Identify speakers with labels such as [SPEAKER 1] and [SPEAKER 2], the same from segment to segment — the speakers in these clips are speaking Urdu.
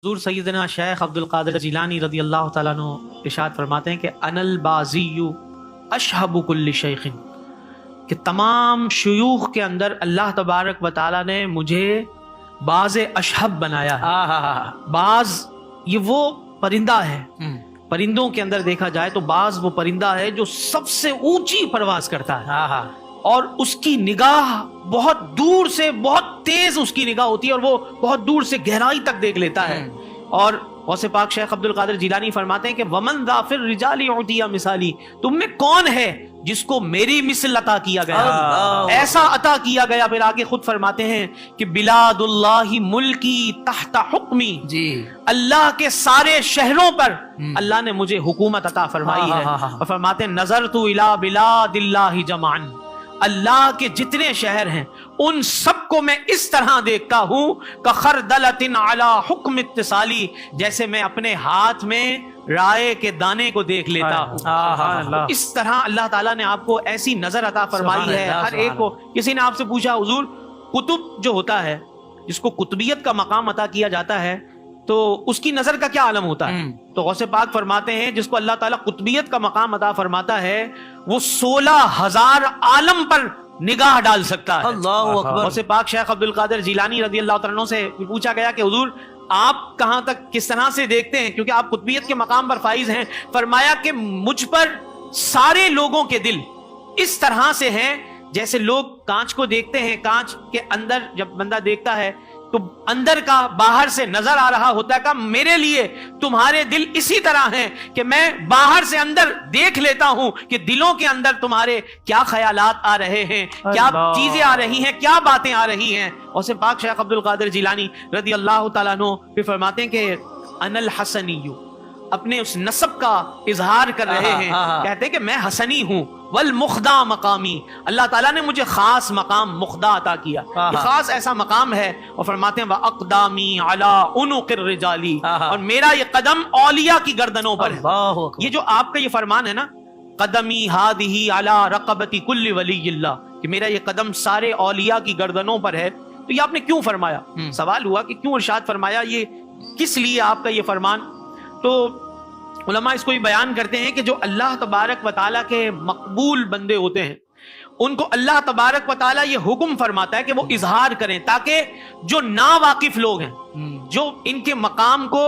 [SPEAKER 1] حضور سیدنا شیخ عبد القادر جیلانی رضی اللہ تعالیٰ عنہ ارشاد فرماتے ہیں کہ ان البازی اشہب کل شیخ، کہ تمام شیوخ کے اندر اللہ تبارک و تعالیٰ نے مجھے باز اشہب بنایا ہے۔ باز یہ وہ پرندہ ہے، پرندوں کے اندر دیکھا جائے تو باز وہ پرندہ ہے جو سب سے اونچی پرواز کرتا ہے، اور اس کی نگاہ بہت دور سے، بہت تیز اس کی نگاہ ہوتی ہے، اور وہ بہت دور سے گہرائی تک دیکھ لیتا ہے۔ اور غوث پاک شیخ عبد القادر جیلانی فرماتے ہیں کہ ومن ذا فی الرجال اعطی مثالی، تم میں کون ہے جس کو میری مثل عطا کیا گیا، ایسا عطا کیا گیا۔ پھر آگے خود فرماتے ہیں کہ بلاد اللہ ملکی تحت حکمی، اللہ کے سارے شہروں پر اللہ نے مجھے حکومت عطا فرمائی ہے۔ اور فرماتے ہیں نظرت الی بلاد اللہ جمعا، اللہ کے جتنے شہر ہیں ان سب کو میں اس طرح دیکھتا ہوں کخردلۃ علی حکم اتصالی، جیسے میں اپنے ہاتھ میں رائے کے دانے کو دیکھ لیتا ہوں۔ اس طرح اللہ تعالیٰ نے آپ کو ایسی نظر عطا فرمائی ہے ہر ایک کو۔ کسی نے آپ سے پوچھا حضور قطب جو ہوتا ہے، جس کو قطبیت کا مقام عطا کیا جاتا ہے، تو اس کی نظر کا کیا عالم ہوتا ہے؟ تو غوث پاک فرماتے ہیں جس کو اللہ تعالیٰ قطبیت کا مقام عطا فرماتا ہے وہ 16,000 عالم پر نگاہ ڈال سکتا ہے۔ اللہ اکبر۔ غوث پاک شیخ عبد القادر جیلانی رضی اللہ عنہ سے پوچھا گیا کہ حضور آپ کہاں تک کس طرح سے دیکھتے ہیں، کیونکہ آپ قطبیت کے مقام پر فائز ہیں؟ فرمایا کہ مجھ پر سارے لوگوں کے دل اس طرح سے ہیں جیسے لوگ کانچ کو دیکھتے ہیں، کانچ کے اندر جب بندہ دیکھتا ہے تو اندر کا باہر سے نظر آ رہا ہوتا ہے۔ کہ میرے لیے تمہارے دل اسی طرح ہیں کہ میں باہر سے اندر دیکھ لیتا ہوں کہ دلوں کے اندر تمہارے کیا خیالات آ رہے ہیں، کیا چیزیں آ رہی ہیں، کیا باتیں آ رہی ہیں۔ اور سے پاک شیخ عبد القادر جیلانی رضی اللہ تعالیٰ عنہ پھر فرماتے ہیں کہ ان الحسنی، اپنے اس نسب کا اظہار کر رہے ہیں، کہتے ہیں کہ میں حسنی ہوں، والمخدا مقامی، اللہ تعالیٰ نے مجھے خاص مقام مخدا عطا کیا، یہ خاص ایسا مقام ہے۔ اور فرماتے ہیں وَأَقْدَامِي عَلَىٰ عُنُقِ الرِّجَالِ، اور میرا یہ قدم اولیاء کی گردنوں پر ہے۔ یہ جو آپ کا یہ فرمان ہے نا، قدمی ہادہی علی رقبتی کل ولی اللہ، کہ میرا یہ قدم سارے اولیاء کی گردنوں پر ہے، تو یہ آپ نے کیوں فرمایا؟ سوال ہوا کہ کیوں ارشاد فرمایا، یہ کس لیے آپ کا یہ فرمان؟ تو علماء اس کو یہ بیان کرتے ہیں کہ جو اللہ تبارک و تعالیٰ کے مقبول بندے ہوتے ہیں ان کو اللہ تبارک و تعالیٰ یہ حکم فرماتا ہے کہ وہ اظہار کریں، تاکہ جو نا واقف لوگ ہیں، جو ان کے مقام کو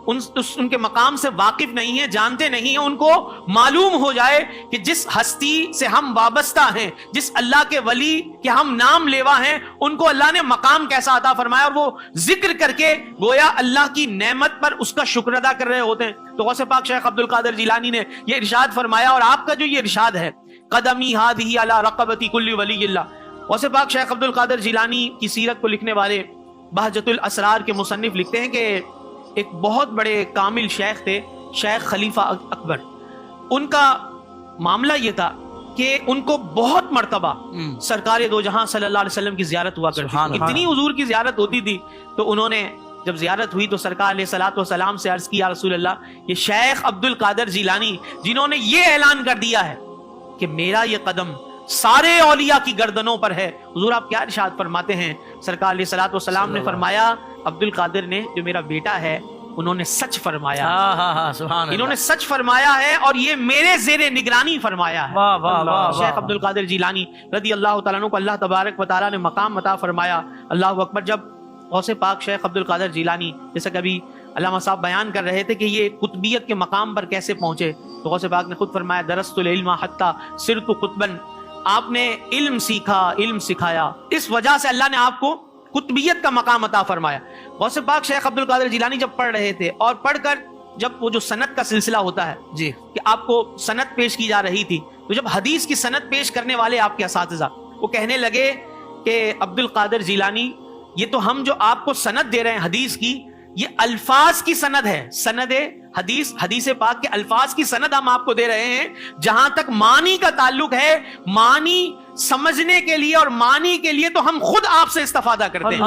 [SPEAKER 1] ان کے مقام سے واقف نہیں ہیں، جانتے نہیں ہیں، ان کو معلوم ہو جائے کہ جس ہستی سے ہم وابستہ ہیں، جس اللہ کے ولی کے ہم نام لیوا ہیں، ان کو اللہ نے مقام کیسا عطا فرمایا، اور وہ ذکر کر کے گویا اللہ کی نعمت پر اس کا شکر ادا کر رہے ہوتے ہیں۔ تو غوث پاک شیخ عبد القادر جیلانی نے یہ ارشاد فرمایا، اور آپ کا جو یہ ارشاد ہے قدمی ہادہی علی رقبتی کل ولی اللہ، غوث پاک شیخ عبد القادر جیلانی کی سیرت کو لکھنے والے بہجت الاسرار کے مصنف لکھتے ہیں کہ ایک بہت بڑے کامل شیخ تھے، شیخ خلیفہ اکبر۔ ان کا معاملہ یہ تھا کہ ان کو بہت مرتبہ سرکار دو جہاں صلی اللہ علیہ وسلم کی زیارت ہوا کرتی تھی، اتنی حضور کی زیارت ہوتی تھی۔ تو انہوں نے جب زیارت ہوئی تو سرکار علیہ الصلوۃ والسلام سے عرض کی یا رسول اللہ، یہ شیخ عبد القادر جیلانی جنہوں نے یہ اعلان کر دیا ہے کہ میرا یہ قدم سارے اولیاء کی گردنوں پر ہے، حضور آپ کیا ارشاد فرماتے ہیں؟ سرکار علیہ الصلوۃ والسلام نے فرمایا عبد القادر نے، جو میرا بیٹا ہے، انہوں نے سچ فرمایا، انہوں نے سچ فرمایا ہے، اور یہ میرے زیر نگرانی فرمایا ہے۔ شیخ عبد القادر جیلانی رضی اللہ تعالیٰ عنہ کو اللہ تبارک و تعالیٰ نے مقام عطا فرمایا۔ اللہ اکبر۔ جب غوث پاک شیخ عبد القادر جیلانی، جیسا کبھی علامہ صاحب بیان کر رہے تھے کہ یہ قطبیت کے مقام پر کیسے پہنچے، تو غوث پاک نے خود فرمایا درست العلم حتی صرت قطبا، آپ نے علم سیکھا، علم سکھایا، اس وجہ سے اللہ نے آپ کو قطبیت کا مقام عطا فرمایا۔ غوث پاک شیخ عبد القادر جیلانی جب پڑھ رہے تھے، اور پڑھ کر جب وہ جو سند کا سلسلہ ہوتا ہے جی، کہ آپ کو سند پیش کی جا رہی تھی، تو جب حدیث کی سند پیش کرنے والے آپ کے اساتذہ وہ کہنے لگے کہ عبد القادر جیلانی، یہ تو ہم جو آپ کو سند دے رہے ہیں حدیث کی، یہ الفاظ کی سند ہے، سند حدیث، حدیث پاک کے الفاظ کی سند ہم آپ کو دے رہے ہیں، جہاں تک معنی کا تعلق ہے، معنی سمجھنے کے لیے اور معنی کے لیے تو ہم خود آپ سے استفادہ کرتے ہیں۔